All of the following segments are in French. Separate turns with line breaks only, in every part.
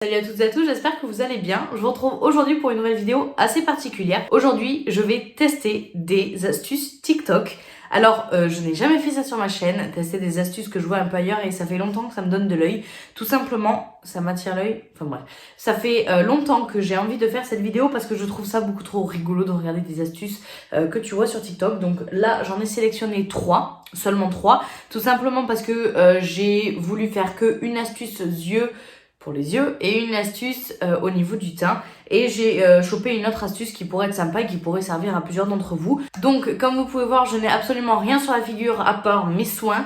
Salut à toutes et à tous, j'espère que vous allez bien. Je vous retrouve aujourd'hui pour une nouvelle vidéo assez particulière. Aujourd'hui, je vais tester des astuces TikTok. Alors, je n'ai jamais fait ça sur ma chaîne, tester des astuces que je vois un peu ailleurs et ça fait longtemps que ça me donne de l'œil. Tout simplement, ça m'attire l'œil. Enfin bref, ça fait longtemps que j'ai envie de faire cette vidéo parce que je trouve ça beaucoup trop rigolo de regarder des astuces que tu vois sur TikTok. Donc là, j'en ai sélectionné 3, seulement 3. Tout simplement parce que j'ai voulu faire qu'une astuce yeux pour les yeux et une astuce au niveau du teint, et j'ai chopé une autre astuce qui pourrait être sympa et qui pourrait servir à plusieurs d'entre vous. Donc comme vous pouvez voir, je n'ai absolument rien sur la figure à part mes soins.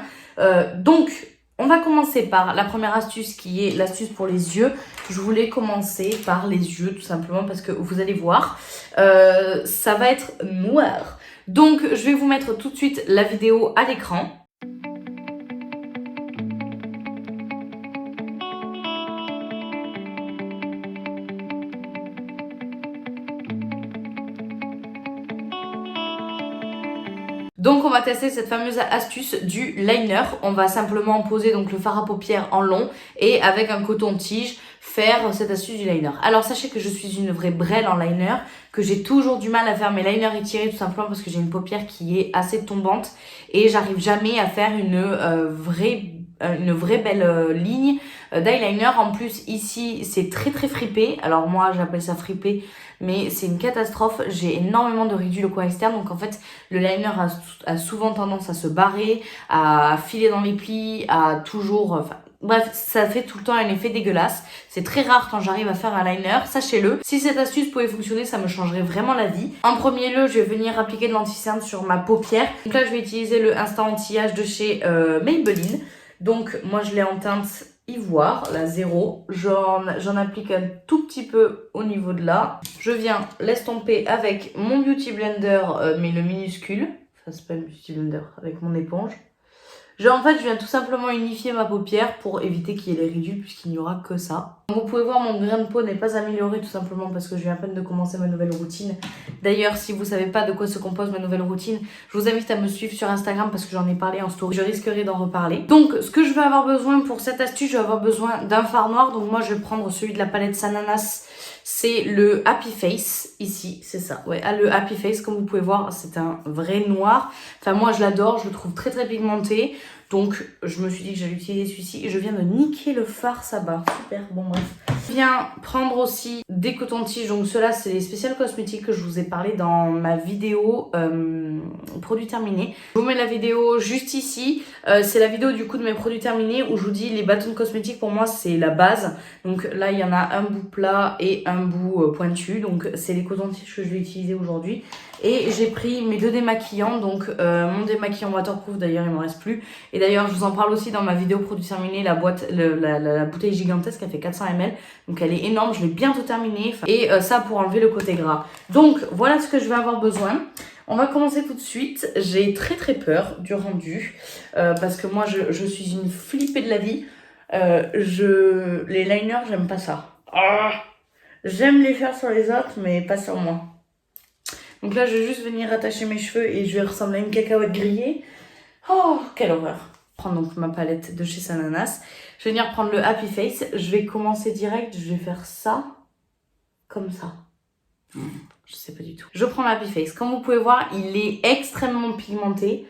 Donc on va commencer par la première astuce qui est l'astuce pour les yeux. Je voulais commencer par les yeux tout simplement parce que vous allez voir, ça va être noir. Donc je vais vous mettre tout de suite la vidéo à l'écran. Donc on va tester cette fameuse astuce du liner. On va simplement poser donc le fard à paupières en long et avec un coton-tige faire cette astuce du liner. Alors sachez que je suis une vraie brêle en liner, que j'ai toujours du mal à faire mes liners étirés tout simplement parce que j'ai une paupière qui est assez tombante et j'arrive jamais à faire une vraie belle ligne d'eyeliner. En plus ici c'est très fripé, alors moi j'appelle ça fripé mais c'est une catastrophe. J'ai énormément de ridules au coin externe, donc en fait le liner a souvent tendance à se barrer, à filer dans les plis, à toujours... bref, ça fait tout le temps un effet dégueulasse. C'est très rare quand j'arrive à faire un liner, sachez-le. Si cette astuce pouvait fonctionner, ça me changerait vraiment la vie. En premier lieu, je vais venir appliquer de l'anti-cerne sur ma paupière. Donc là, je vais utiliser le Instant Anti-Âge de chez Maybelline. Donc moi, je l'ai en teinte ivoire, la 0. J'en applique un tout petit peu au niveau de là. Je viens l'estomper avec mon Beauty Blender, mais le minuscule. Enfin, c'est pas un Beauty Blender, avec mon éponge. En fait, je viens tout simplement unifier ma paupière pour éviter qu'il y ait les ridules puisqu'il n'y aura que ça. Vous pouvez voir, mon grain de peau n'est pas amélioré tout simplement parce que je viens à peine de commencer ma nouvelle routine. D'ailleurs, si vous ne savez pas de quoi se compose ma nouvelle routine, je vous invite à me suivre sur Instagram parce que j'en ai parlé en story. Je risquerai d'en reparler. Donc, ce que je vais avoir besoin pour cette astuce, je vais avoir besoin d'un fard noir. Donc moi, je vais prendre celui de la palette Sananas. C'est le Happy Face, ici, c'est ça. Ouais, le Happy Face, comme vous pouvez voir, c'est un vrai noir. Enfin, moi, je l'adore, je le trouve très pigmenté. Donc, je me suis dit que j'allais utiliser celui-ci. Et je viens de niquer le fard, ça bat. Super, bon bref. Je viens prendre aussi des cotons-tiges. Donc, ceux-là, c'est les spéciales cosmétiques que je vous ai parlé dans ma vidéo produits terminés. Je vous mets la vidéo juste ici. C'est la vidéo du coup de mes produits terminés où je vous dis les bâtons cosmétiques pour moi, c'est la base. Donc là, il y en a un bout plat et un bout pointu. Donc, c'est les cotons-tiges que je vais utiliser aujourd'hui. Et j'ai pris mes 2 démaquillants, donc mon démaquillant waterproof, d'ailleurs il m'en reste plus. Et d'ailleurs je vous en parle aussi dans ma vidéo produit terminé, la bouteille gigantesque, elle fait 400 ml. Donc elle est énorme, je l'ai bientôt terminée. Et ça pour enlever le côté gras. Donc voilà ce que je vais avoir besoin. On va commencer tout de suite. J'ai très peur du rendu. Parce que moi je suis une flippée de la vie. Les liners, j'aime pas ça. J'aime les faire sur les autres, mais pas sur moi. Donc là, je vais juste venir attacher mes cheveux et je vais ressembler à une cacahuète grillée. Oh, quelle horreur. Je prends donc ma palette de chez Sananas. Je vais venir prendre le Happy Face. Je vais commencer direct. Je vais faire ça. Comme ça. Je sais pas du tout. Je prends le Happy Face. Comme vous pouvez voir, il est extrêmement pigmenté.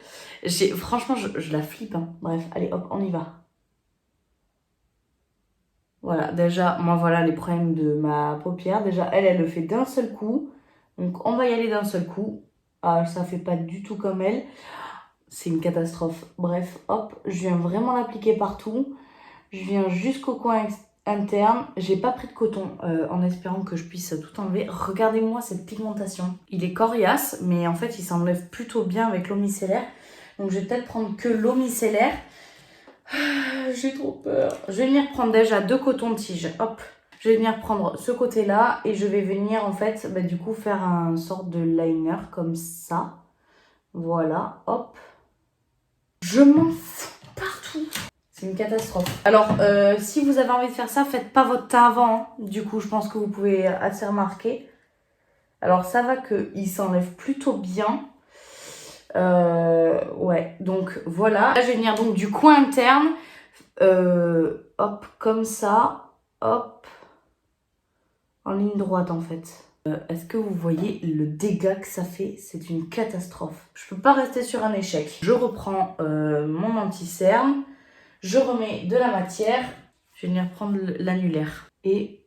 Franchement, je la flippe. Hein. Bref, allez, hop, on y va. Voilà, déjà, moi, voilà les problèmes de ma paupière. Déjà, elle le fait d'un seul coup. Donc, on va y aller d'un seul coup. Ah, ça fait pas du tout comme elle. C'est une catastrophe. Bref, hop, je viens vraiment l'appliquer partout. Je viens jusqu'au coin interne. J'ai pas pris de coton en espérant que je puisse tout enlever. Regardez-moi cette pigmentation. Il est coriace, mais en fait, il s'enlève plutôt bien avec l'eau micellaire. Donc, je vais peut-être prendre que l'eau micellaire. J'ai trop peur. Je vais venir prendre déjà 2 cotons-tiges. Hop. Je vais venir prendre ce côté-là et je vais venir en fait, du coup, faire un sorte de liner comme ça. Voilà, hop. Je m'en fous partout. C'est une catastrophe. Alors, si vous avez envie de faire ça, faites pas votre teint avant. Hein. Du coup, je pense que vous pouvez assez remarquer. Alors, ça va qu'il s'enlève plutôt bien. Ouais, donc voilà. Là, je vais venir donc du coin interne. Hop, comme ça. Hop. en ligne droite en fait. Est-ce que vous voyez le dégât que ça fait? C'est une catastrophe. Je peux pas rester sur un échec. Je reprends mon anti-cerne, je remets de la matière, je vais venir prendre l'annulaire et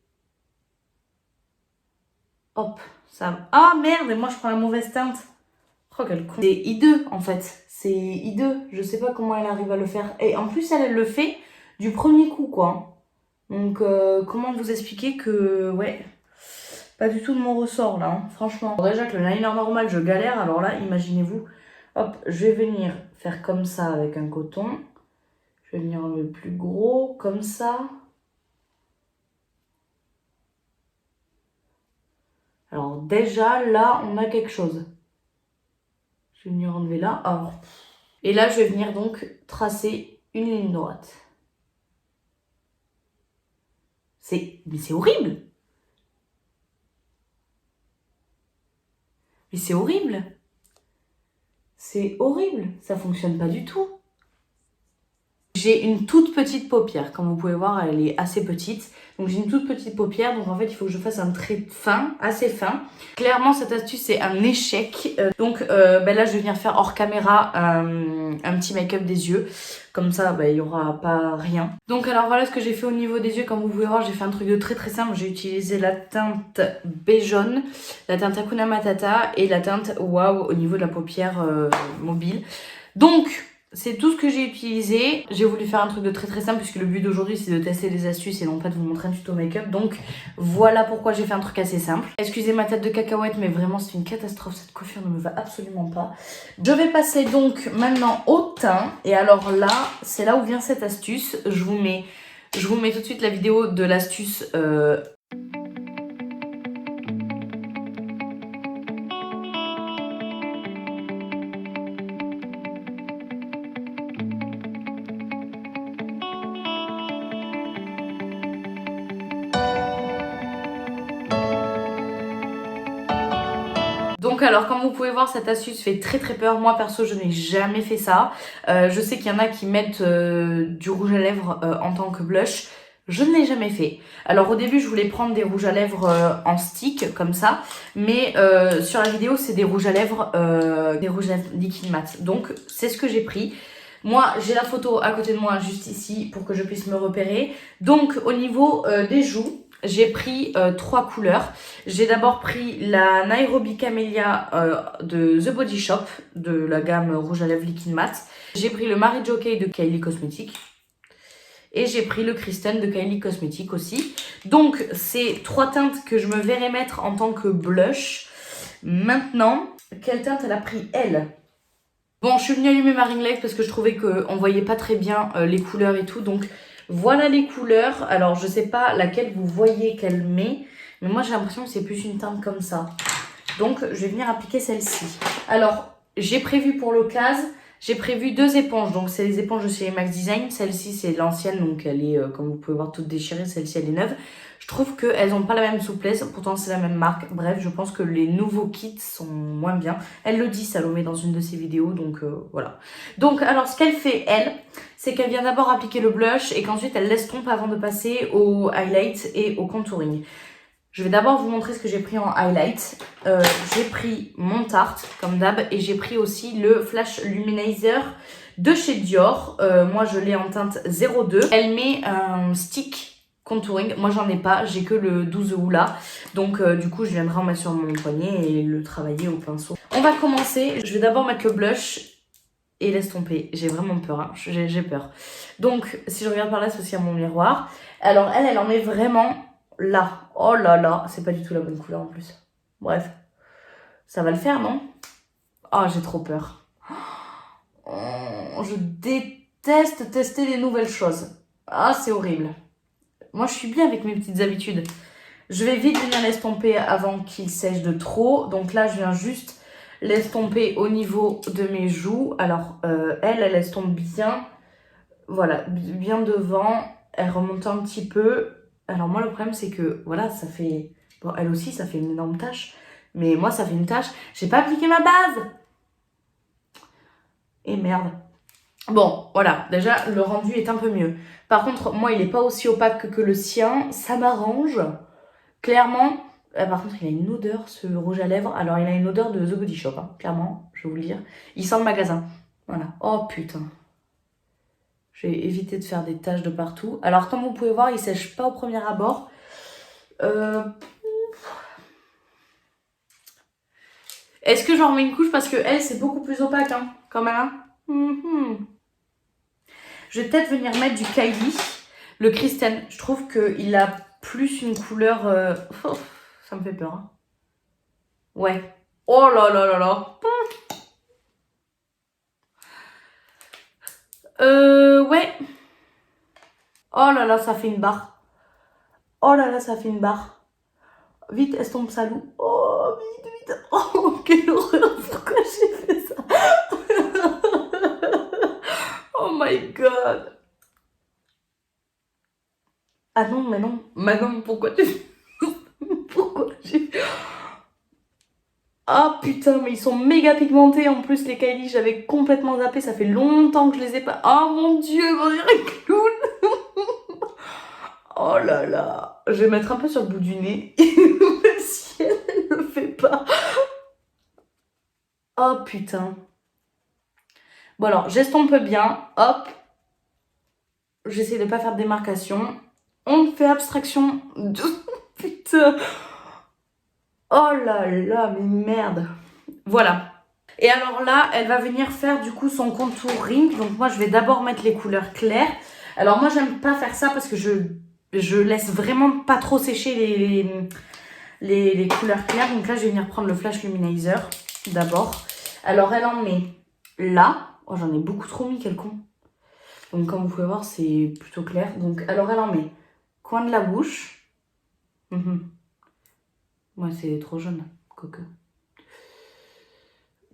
hop, ça... Ah merde, et moi je prends la mauvaise teinte. Oh quel con. C'est hideux en fait, c'est hideux. Je sais pas comment elle arrive à le faire. Et en plus elle le fait du premier coup quoi. Donc comment vous expliquer que ouais, pas du tout de mon ressort là, hein, franchement. Déjà que le liner normal je galère, alors là imaginez-vous. Hop, je vais venir faire comme ça avec un coton. Je vais venir enlever le plus gros, comme ça. Alors déjà là on a quelque chose. Je vais venir enlever là. Alors, et là, je vais venir donc tracer une ligne droite. Mais c'est horrible. Mais c'est horrible. C'est horrible. Ça fonctionne pas du tout. J'ai une toute petite paupière. Comme vous pouvez voir, elle est assez petite. Donc j'ai une toute petite paupière. Donc en fait, il faut que je fasse un trait fin, assez fin. Clairement, cette astuce, c'est un échec. Donc là, je vais venir faire hors caméra un petit make-up des yeux. Comme ça, il n'y aura pas rien. Donc alors voilà ce que j'ai fait au niveau des yeux. Comme vous pouvez voir, j'ai fait un truc de très simple. J'ai utilisé la teinte baie jaune, la teinte Hakuna Matata et la teinte Wow au niveau de la paupière mobile. Donc... c'est tout ce que j'ai utilisé. J'ai voulu faire un truc de très simple puisque le but d'aujourd'hui c'est de tester des astuces et non pas de vous montrer un tuto make-up. Donc voilà pourquoi j'ai fait un truc assez simple. Excusez ma tête de cacahuète mais vraiment c'est une catastrophe. Cette coiffure ne me va absolument pas. Je vais passer donc maintenant au teint. Et alors là, c'est là où vient cette astuce. Je vous mets tout de suite la vidéo de l'astuce Donc alors comme vous pouvez voir cette astuce fait très peur. Moi perso je n'ai jamais fait ça. Je sais qu'il y en a qui mettent du rouge à lèvres en tant que blush. Je ne l'ai jamais fait. Alors au début je voulais prendre des rouges à lèvres en stick comme ça. Mais sur la vidéo c'est des rouges à lèvres liquide mat. Donc c'est ce que j'ai pris. Moi j'ai la photo à côté de moi juste ici pour que je puisse me repérer. Donc au niveau des joues, j'ai pris 3 couleurs. J'ai d'abord pris la Nairobi Camellia de The Body Shop, de la gamme rouge à lèvres liquide mat. J'ai pris le Mary Jo Kay de Kylie Cosmetics. Et j'ai pris le Kristen de Kylie Cosmetics aussi. Donc, c'est 3 teintes que je me verrai mettre en tant que blush. Maintenant, quelle teinte elle a pris, elle? Bon, je suis venue allumer ma ring light parce que je trouvais qu'on voyait pas très bien les couleurs et tout. Donc, voilà les couleurs. Alors, je sais pas laquelle vous voyez qu'elle met. Mais moi, j'ai l'impression que c'est plus une teinte comme ça. Donc, je vais venir appliquer celle-ci. Alors, j'ai prévu pour l'occasion, j'ai prévu 2 éponges. Donc, c'est les éponges de chez Max Design. Celle-ci, c'est l'ancienne. Donc, elle est, comme vous pouvez voir, toute déchirée. Celle-ci, elle est neuve. Je trouve qu'elles n'ont pas la même souplesse. Pourtant, c'est la même marque. Bref, je pense que les nouveaux kits sont moins bien. Elle le dit, Salomé, dans une de ses vidéos. Donc, voilà. Donc, alors, ce qu'elle fait, elle, c'est qu'elle vient d'abord appliquer le blush et qu'ensuite, elle l'estompe avant de passer au highlight et au contouring. Je vais d'abord vous montrer ce que j'ai pris en highlight. J'ai pris mon Tarte, comme d'hab, et j'ai pris aussi le Flash Luminizer de chez Dior. Moi, je l'ai en teinte 02. Elle met un stick contouring. Moi, j'en ai pas. J'ai que le 12 Hoola. Donc, du coup, je viendrai en mettre sur mon poignet et le travailler au pinceau. On va commencer. Je vais d'abord mettre le blush et l'estomper. J'ai vraiment peur. Hein. J'ai peur. Donc, si je regarde par là, c'est aussi à mon miroir. Alors, elle en met vraiment... là, oh là là, c'est pas du tout la bonne couleur en plus. Bref, ça va le faire, non? Oh, j'ai trop peur. Oh, je déteste tester des nouvelles choses. Ah, c'est horrible. Moi, je suis bien avec mes petites habitudes. Je vais vite venir l'estomper avant qu'il sèche de trop. Donc là, je viens juste l'estomper au niveau de mes joues. Alors, elle estompe bien. Voilà, bien devant. Elle remonte un petit peu. Alors moi le problème c'est que voilà ça fait, bon elle aussi ça fait une énorme tache, mais moi ça fait une tache, j'ai pas appliqué ma base. Et merde. Bon voilà, déjà le rendu est un peu mieux. Par contre moi il est pas aussi opaque que le sien, ça m'arrange Clairement, par contre, il a une odeur, ce rouge à lèvres. Alors, il a une odeur de The Body Shop, hein, clairement, je vais vous le dire. Il sent le magasin. Voilà. Oh putain. J'ai évité de faire des taches de partout. Alors, comme vous pouvez voir, il sèche pas au premier abord. Est-ce que j'en remets une couche parce que elle, c'est beaucoup plus opaque, hein, quand même. Hein. Je vais peut-être venir mettre du Kylie, le Kristen. Je trouve qu'il a plus une couleur... Oh, ça me fait peur. Hein. Ouais. Oh là là là là. Ouais. Oh là là, ça fait une barre. Oh là là, ça fait une barre. Vite, estompe ça, loup. Oh, vite, vite. Oh, quelle horreur. Pourquoi j'ai fait ça? Oh my god. Ah non, mais non. Mais non, pourquoi tu... Pourquoi j'ai... Ah putain, mais ils sont méga pigmentés en plus, les Kylie. J'avais complètement zappé. Ça fait longtemps que je les ai pas... Oh mon dieu, on dirait un clown. Oh là là. Je vais mettre un peu sur le bout du nez. Le ciel, elle ne le fait pas. Oh putain. Bon alors, j'estompe bien. Hop. J'essaie de pas faire de démarcation. On fait abstraction de... Putain. Oh là là, mais merde. Voilà. Et alors là, elle va venir faire du coup son contouring. Donc moi, je vais d'abord mettre les couleurs claires. Alors moi, j'aime pas faire ça parce que je laisse vraiment pas trop sécher les couleurs claires. Donc là, je vais venir prendre le Flash Luminizer d'abord. Alors, elle en met là. Oh, j'en ai beaucoup trop mis, quel con. Donc comme vous pouvez voir, c'est plutôt clair. Donc, alors, elle en met coin de la bouche. Ouais, c'est trop jaune, coque.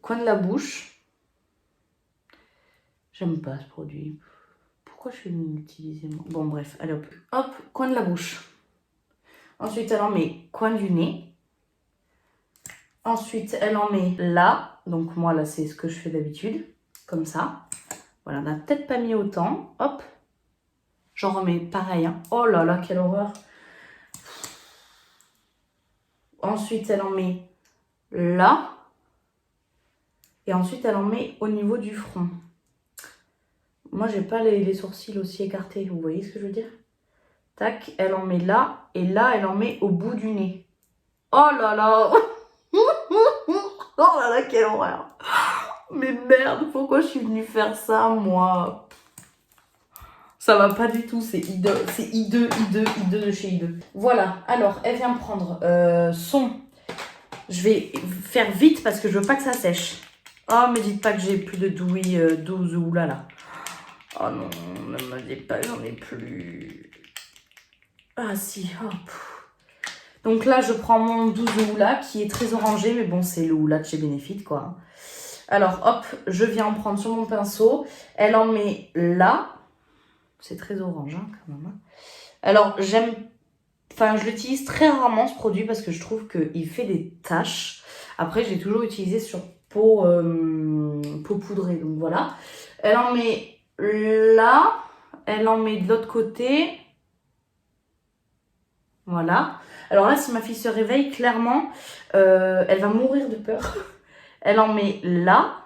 Coin de la bouche. J'aime pas ce produit. Pourquoi je fais l'utiliser moi? Bon, bref, allez hop. Hop, coin de la bouche. Ensuite, elle en met coin du nez. Ensuite, elle en met là. Donc moi, là, c'est ce que je fais d'habitude. Comme ça. Voilà, on n'a peut-être pas mis autant. Hop. J'en remets pareil. Hein. Oh là là, quelle horreur. Ensuite, elle en met là. Et ensuite, elle en met au niveau du front. Moi, j'ai pas les sourcils aussi écartés. Vous voyez ce que je veux dire? Tac, elle en met là. Et là, elle en met au bout du nez. Oh là là. Oh là là, quelle horreur. Mais merde, pourquoi je suis venue faire ça, moi? Ça va pas du tout, c'est hideux, c'est hideux de chez hideux. Voilà, alors, elle vient prendre son... Je vais faire vite parce que je veux pas que ça sèche. Oh, me dites pas que j'ai plus de douille 12 ou là. Oh non, ne me dites pas, j'en ai plus. Ah si, oh, donc là, je prends mon 12 Oula qui est très orangé, mais bon, c'est le Oula de chez Benefit, quoi. Alors, hop, je viens en prendre sur mon pinceau. Elle en met là. C'est très orange, hein, quand même. Alors, j'aime... Enfin, je l'utilise très rarement, ce produit, parce que je trouve qu'il fait des taches. Après, je l'ai toujours utilisé sur peau poudrée, donc voilà. Elle en met là. Elle en met de l'autre côté. Voilà. Alors là, si ma fille se réveille, clairement, elle va mourir de peur. Elle en met là.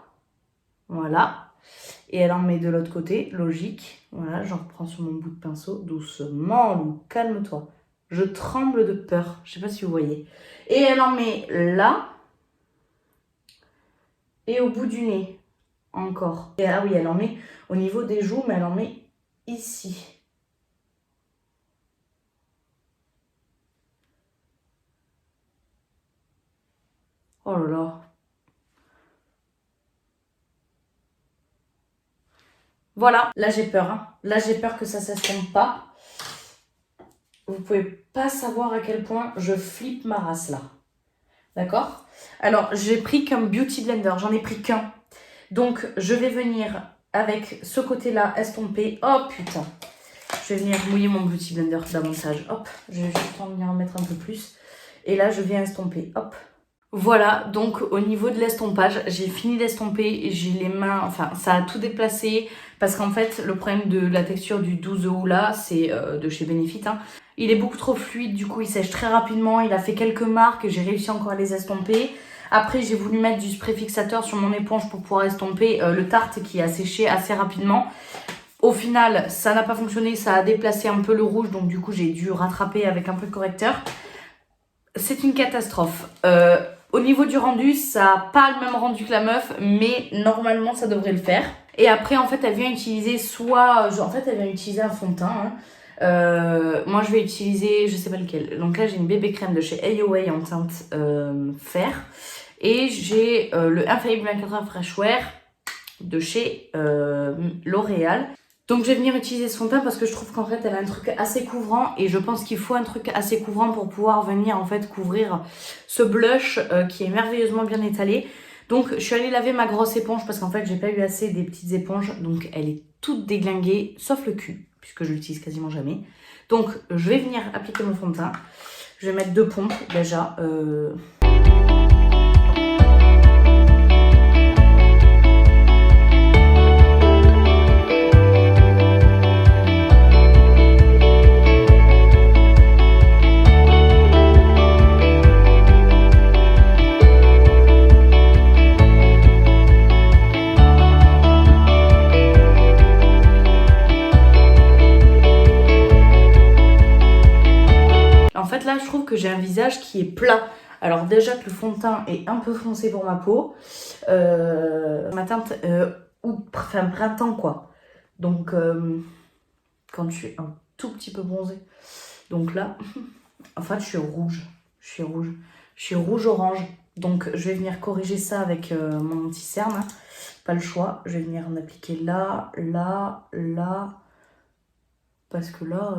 Voilà. Et elle en met de l'autre côté, logique. Voilà, j'en reprends sur mon bout de pinceau. Doucement, Lou, calme-toi. Je tremble de peur. Je sais pas si vous voyez. Et elle en met là. Et au bout du nez. Encore. Et ah oui, elle en met au niveau des joues, mais elle en met ici. Oh là là. Voilà, là j'ai peur. Hein. Là j'ai peur que ça ne s'estompe pas. Vous pouvez pas savoir à quel point je flippe ma race là. D'accord? Alors, j'ai pris qu'un Beauty Blender. J'en ai pris qu'un. Donc, je vais venir avec ce côté-là estomper. Oh putain! Je vais venir mouiller mon Beauty Blender davantage. Hop, je vais juste en venir en mettre un peu plus. Et là, je viens estomper. Hop. Voilà, donc au niveau de l'estompage, j'ai fini d'estomper. J'ai les mains, enfin, ça a tout déplacé. Parce qu'en fait, le problème de la texture du 12 Oula, c'est de chez Benefit. Hein. Il est beaucoup trop fluide, du coup il sèche très rapidement. Il a fait quelques marques, j'ai réussi encore à les estomper. Après j'ai voulu mettre du spray fixateur sur mon éponge pour pouvoir estomper le Tarte qui a séché assez rapidement. Au final ça n'a pas fonctionné, ça a déplacé un peu le rouge, donc du coup j'ai dû rattraper avec un peu de correcteur. C'est une catastrophe. Au niveau du rendu, ça n'a pas le même rendu que la meuf, mais normalement ça devrait le faire. Et après en fait elle vient utiliser elle vient utiliser un fond de teint. Moi je vais utiliser, je sais pas lequel. Donc là j'ai une bébé crème de chez AOA en teinte fer. Et j'ai le Infallible 24 Heures Fresh Wear de chez L'Oréal. Donc je vais venir utiliser ce fond de teint parce que je trouve qu'en fait elle a un truc assez couvrant et je pense qu'il faut un truc assez couvrant pour pouvoir venir en fait couvrir ce blush qui est merveilleusement bien étalé. Donc je suis allée laver ma grosse éponge parce qu'en fait j'ai pas eu assez des petites éponges, donc elle est toute déglinguée sauf le cul puisque je l'utilise quasiment jamais. Donc je vais venir appliquer mon fond de teint. Je vais mettre 2 pompes déjà. En fait là je trouve que j'ai un visage qui est plat. Alors déjà que le fond de teint est un peu foncé pour ma peau. Ma teinte printemps quoi. Donc quand je suis un tout petit peu bronzée. Donc là, en fait je suis rouge. Je suis rouge-orange. Donc je vais venir corriger ça avec mon anti-cerne. Pas le choix. Je vais venir en appliquer là, là, là. Parce que là,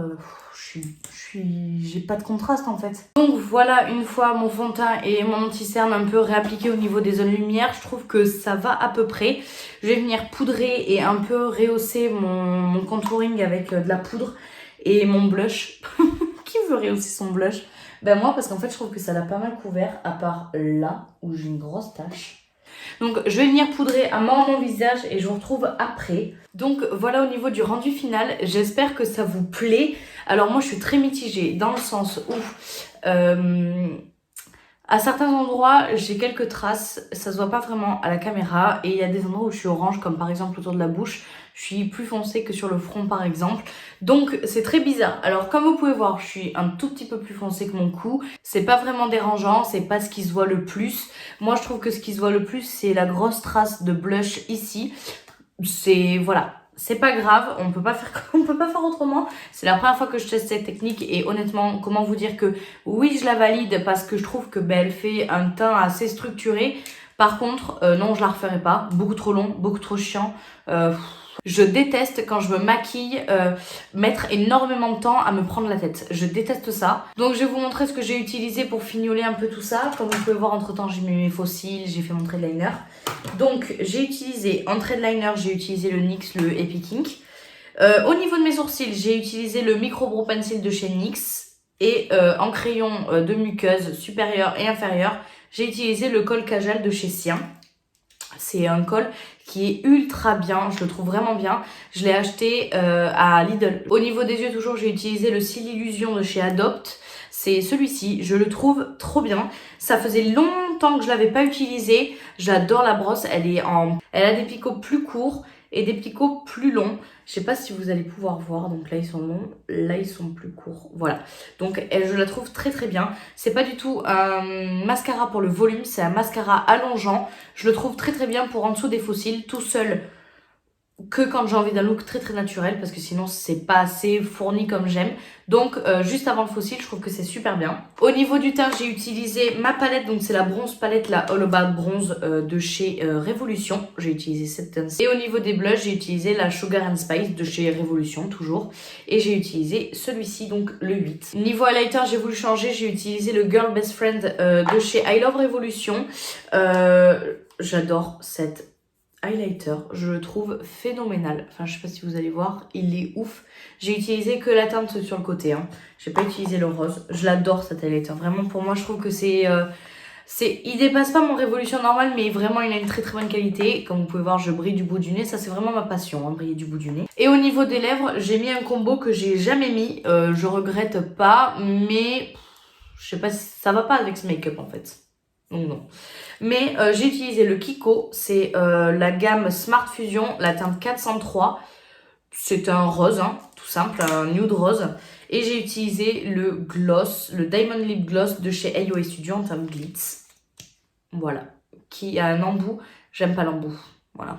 j'ai pas de contraste en fait. Donc voilà, une fois mon fond de teint et mon anti-cerne un peu réappliqué au niveau des zones lumière, je trouve que ça va à peu près. Je vais venir poudrer et un peu rehausser mon contouring avec de la poudre et mon blush. Qui veut rehausser son blush? Ben moi, parce qu'en fait, je trouve que ça l'a pas mal couvert, à part là où j'ai une grosse tache. Donc je vais venir poudrer à mort mon visage et je vous retrouve après. Donc voilà au niveau du rendu final, j'espère que ça vous plaît. Alors moi je suis très mitigée dans le sens où à certains endroits j'ai quelques traces, ça se voit pas vraiment à la caméra, et il y a des endroits où je suis orange, comme par exemple autour de la bouche. Je suis plus foncée que sur le front par exemple. Donc c'est très bizarre. Alors comme vous pouvez voir, je suis un tout petit peu plus foncée que mon cou. C'est pas vraiment dérangeant, c'est pas ce qui se voit le plus. Moi je trouve que ce qui se voit le plus c'est la grosse trace de blush ici. C'est voilà, c'est pas grave, on peut pas faire autrement. C'est la première fois que je teste cette technique et honnêtement, comment vous dire que oui je la valide parce que je trouve que elle fait un teint assez structuré. Par contre, non je la referai pas, beaucoup trop long, beaucoup trop chiant. Je déteste quand je me maquille mettre énormément de temps à me prendre la tête. Je déteste ça. Donc je vais vous montrer ce que j'ai utilisé pour fignoler un peu tout ça. Comme vous pouvez voir, entre temps j'ai mis mes faux cils, j'ai fait mon trait de liner. Donc j'ai utilisé en trait de liner, j'ai utilisé le NYX, le Epic Ink. Au niveau de mes sourcils, j'ai utilisé le Micro Brow Pencil de chez NYX. Et en crayon de muqueuse supérieure et inférieure, j'ai utilisé le Col Kajal de chez Sien. C'est un col qui est ultra bien, je le trouve vraiment bien. Je l'ai acheté à Lidl. Au niveau des yeux toujours, j'ai utilisé le Cils Illusion de chez Adopt. C'est celui-ci, je le trouve trop bien. Ça faisait longtemps que je l'avais pas utilisé. J'adore la brosse, elle a des picots plus courts et des picots plus longs. Je sais pas si vous allez pouvoir voir, donc là ils sont longs, là ils sont plus courts, voilà. Donc je la trouve très très bien. C'est pas du tout un mascara pour le volume, c'est un mascara allongeant. Je le trouve très très bien pour en dessous des faux cils, tout seul, que quand j'ai envie d'un look très très naturel, parce que sinon c'est pas assez fourni comme j'aime. Donc juste avant le faux cil, je trouve que c'est super bien. Au niveau du teint, j'ai utilisé ma palette, donc c'est la bronze palette, la All About Bronze de chez Révolution. J'ai utilisé cette teinte. Et au niveau des blushs, j'ai utilisé la Sugar and Spice de chez Révolution, toujours. Et j'ai utilisé celui-ci, donc le 8. Niveau highlighter, j'ai voulu changer, j'ai utilisé le Girl Best Friend de chez I Love Révolution. J'adore cette highlighter, je le trouve phénoménal. Enfin, je sais pas si vous allez voir, il est ouf. J'ai utilisé que la teinte sur le côté, hein. J'ai pas utilisé le rose. Je l'adore cet highlighter. Vraiment, pour moi, je trouve que c'est Il dépasse pas mon Révolution normale, mais vraiment il a une très très bonne qualité. Comme vous pouvez voir, je brille du bout du nez, ça c'est vraiment ma passion, hein, briller du bout du nez. Et au niveau des lèvres, j'ai mis un combo que j'ai jamais mis, je regrette pas, mais je sais pas si ça va pas avec ce make-up en fait. Donc non. Mais j'ai utilisé le Kiko, c'est la gamme Smart Fusion, la teinte 403. C'est un rose, hein, tout simple, un nude rose. Et j'ai utilisé le gloss, le Diamond Lip Gloss de chez AOA Studio en teinte glitz. Voilà. Qui a un embout. J'aime pas l'embout. Voilà.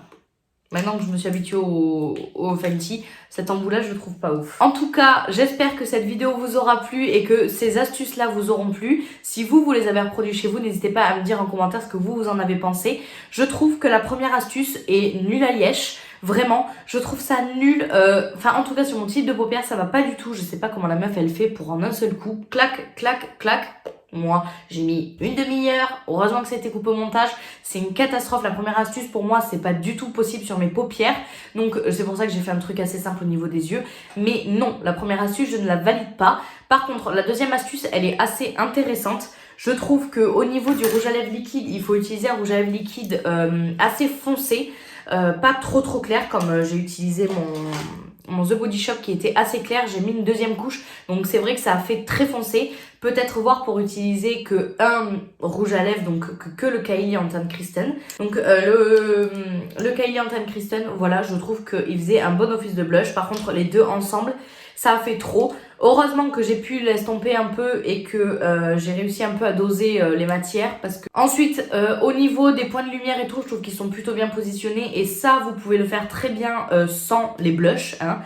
Maintenant que je me suis habituée au Fenty, cet embout-là, je le trouve pas ouf. En tout cas, j'espère que cette vidéo vous aura plu et que ces astuces-là vous auront plu. Si vous les avez reproduits chez vous, n'hésitez pas à me dire en commentaire ce que vous en avez pensé. Je trouve que la première astuce est nulle à lièche. Vraiment, je trouve ça nul. Enfin, en tout cas, sur mon type de paupières, ça va pas du tout. Je sais pas comment la meuf, elle fait pour en un seul coup. Clac, clac, clac. Moi, j'ai mis une demi-heure. Heureusement que ça a été coupé au montage. C'est une catastrophe. La première astuce, pour moi, c'est pas du tout possible sur mes paupières. Donc, c'est pour ça que j'ai fait un truc assez simple au niveau des yeux. Mais non, la première astuce, je ne la valide pas. Par contre, la deuxième astuce, elle est assez intéressante. Je trouve qu'au niveau du rouge à lèvres liquide, il faut utiliser un rouge à lèvres liquide assez foncé. Pas trop clair, comme j'ai utilisé mon The Body Shop qui était assez clair. J'ai mis une deuxième couche, donc c'est vrai que ça a fait très foncé. Peut-être voir pour utiliser que un rouge à lèvres, donc que le Kylie en teinte Kristen. Donc le Kylie en teinte Kristen, voilà, je trouve qu'il faisait un bon office de blush. Par contre, les deux ensemble, ça a fait trop. Heureusement que j'ai pu l'estomper un peu et que j'ai réussi un peu à doser les matières. Parce que ensuite, au niveau des points de lumière et tout, je trouve qu'ils sont plutôt bien positionnés. Et ça, vous pouvez le faire très bien sans les blushs. Hein.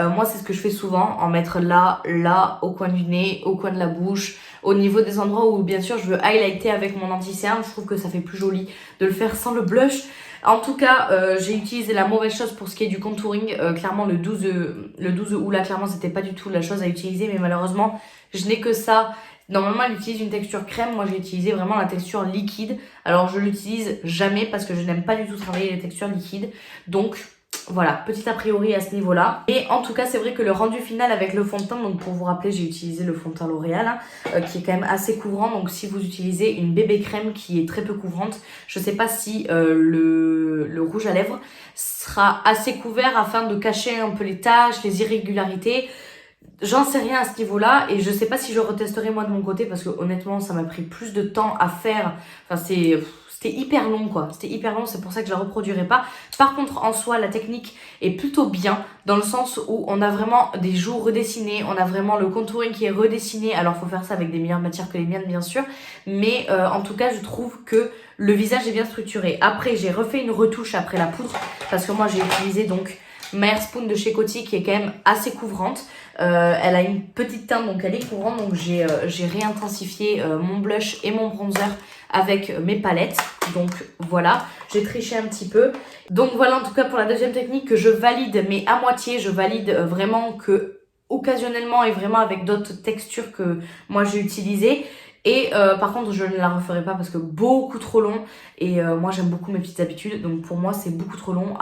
Moi, c'est ce que je fais souvent, en mettre là, au coin du nez, au coin de la bouche, au niveau des endroits où, bien sûr, je veux highlighter avec mon anti-cerne. Je trouve que ça fait plus joli de le faire sans le blush. En tout cas, j'ai utilisé la mauvaise chose pour ce qui est du contouring. Clairement, le 12 août, là, clairement, c'était pas du tout la chose à utiliser. Mais malheureusement, je n'ai que ça. Normalement, elle utilise une texture crème. Moi, j'ai utilisé vraiment la texture liquide. Alors, je l'utilise jamais parce que je n'aime pas du tout travailler les textures liquides. Donc, voilà, petit a priori à ce niveau-là. Et en tout cas, c'est vrai que le rendu final avec le fond de teint, donc pour vous rappeler, j'ai utilisé le fond de teint L'Oréal, hein, qui est quand même assez couvrant. Donc si vous utilisez une bébé crème qui est très peu couvrante, je sais pas si le rouge à lèvres sera assez couvert afin de cacher un peu les taches, les irrégularités. J'en sais rien à ce niveau-là et je sais pas si je retesterai moi de mon côté parce que honnêtement, ça m'a pris plus de temps à faire. Enfin, c'était hyper long quoi, c'était hyper long, c'est pour ça que je la reproduirai pas. Par contre, en soi, la technique est plutôt bien dans le sens où on a vraiment des joues redessinées, on a vraiment le contouring qui est redessiné. Alors, faut faire ça avec des meilleures matières que les miennes, bien sûr. Mais en tout cas, je trouve que le visage est bien structuré. Après, j'ai refait une retouche après la poudre parce que moi, j'ai utilisé donc ma Hair Spoon de chez Coty qui est quand même assez couvrante. Elle a une petite teinte donc elle est couvrante, donc j'ai réintensifié mon blush et mon bronzer avec mes palettes. Donc voilà, j'ai triché un petit peu. Donc voilà en tout cas pour la deuxième technique que je valide, mais à moitié. Je valide vraiment que occasionnellement et vraiment avec d'autres textures que moi j'ai utilisées. Et par contre je ne la referai pas parce que beaucoup trop long et moi j'aime beaucoup mes petites habitudes, donc pour moi c'est beaucoup trop long.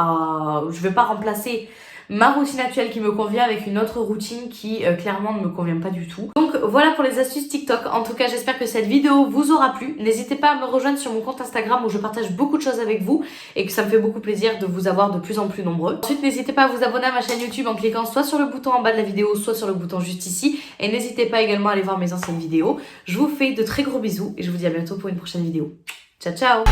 Je vais pas remplacer ma routine actuelle qui me convient avec une autre routine qui clairement ne me convient pas du tout. Donc voilà pour les astuces TikTok. En tout cas j'espère que cette vidéo vous aura plu. N'hésitez pas à me rejoindre sur mon compte Instagram où je partage beaucoup de choses avec vous et que ça me fait beaucoup plaisir de vous avoir de plus en plus nombreux. Ensuite n'hésitez pas à vous abonner à ma chaîne YouTube en cliquant soit sur le bouton en bas de la vidéo, soit sur le bouton juste ici. Et n'hésitez pas également à aller voir mes anciennes vidéos. Je vous fais de très gros bisous et je vous dis à bientôt pour une prochaine vidéo. Ciao ciao.